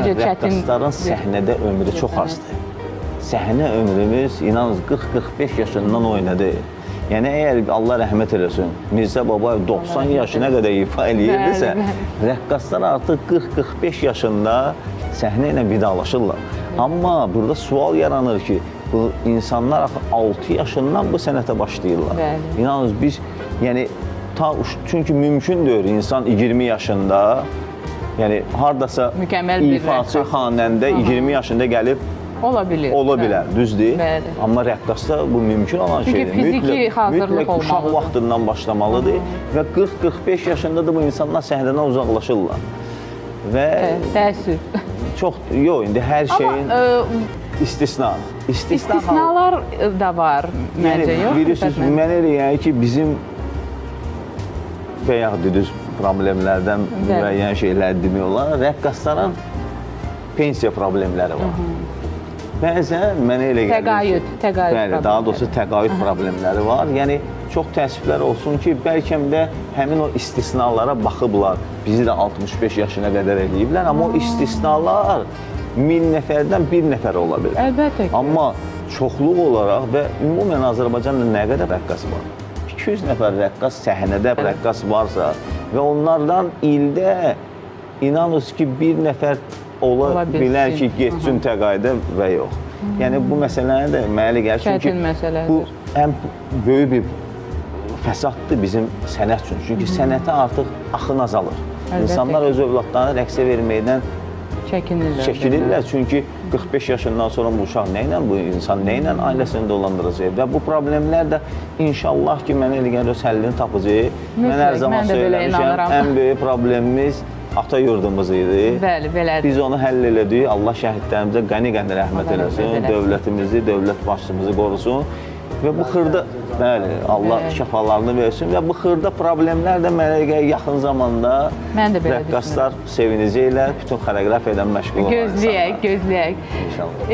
necə çətin. Rəqqasların səhnədə ömrü çox azdır. Səhnə ömrümüz inanın 40-45 yaşından oynadı. Yəni əgər Allah rəhmət eləsin, Mirzə Babayev 90 yaşına qədər ifa eləyirdisə, rəqqaslar artıq 40-45 yaşında səhnə ilə vidalaşırlar. Amma burada sual yaranır ki, bu insanlar 6 yaşından bu sənətə başlayırlar. İnanın biz, yəni çünki mümkündür insan 20 yaşında, yəni hardasa ifaçı, xanəndə 20 yaşında gəlib ola bilər, düzdür. Amma rəqqasda bu mümkün olan şeydir. Fiziki hazırlıq olmalıdır. Uşaq vaxtından başlamalıdır və 40-45 yaşında da bu insanlar səhnədən uzaqlaşırlar. Və təəssüf. Çox, yox, indi hər şeyin istisna. İstisnalar da var, məncə, yox? Bilirsiniz, mən eləyək ki, bizim və ya düz problemlərdən müəyyən şeylər demək olar, rəqqasların pensiya problemləri var. Bəzən mənə elə gəlir ki, bəli, daha doğrusu təqaüd problemləri var. Yəni, çox təəssüflər olsun ki, bəlkə də həmin o istisnalara baxıblar, bizi də 65 yaşına qədər eləyiblər, amma o istisnalar 1000 nəfərdən 1 nəfər ola bilər. Əlbəttə ki. Amma çoxluq olaraq və ümumən Azərbaycanda nə qədər rəqqas var? 200 nəfər rəqqas, səhnədə rəqqas varsa və onlardan ildə inanınız ki, 1 nəfər ola bilər ki, getsin təqaüdə və yox. Yəni, bu məsələni də mənə gəlir. Çətin məsələdir. Bu, ən böyük bir fəsaddır bizim sənət üçün. Çünki sənətə artıq axın azalır. İnsanlar öz övladlarını rəqsə verməkdən çəkinirlər. Çünki 45 yaşından sonra bu uşaq nə ilə, bu insan nə ilə ailəsini dolandıracaq və bu problemlər də inşallah ki, mənə elə gəlir, öz həllini tapacaq. Mən hər zaman söyləmişəm, ən böyük problemimiz ata yurdumuz idi. Bəli, belədir. Biz onu həll elədik. Allah şəhidlərimizə qəni-qəni rəhmət eləsin. Dövlətimizi, dövlət başçımızı qorusun. Və bu xırda, bəli, Allah şəfalarını versin. Və bu xırda problemlər də mənə yaxın zamanda rəqqaslar sevinəcəklər. Bütün xoreografiyadan məşğul olan insanlar. Gözləyək. İnşallah.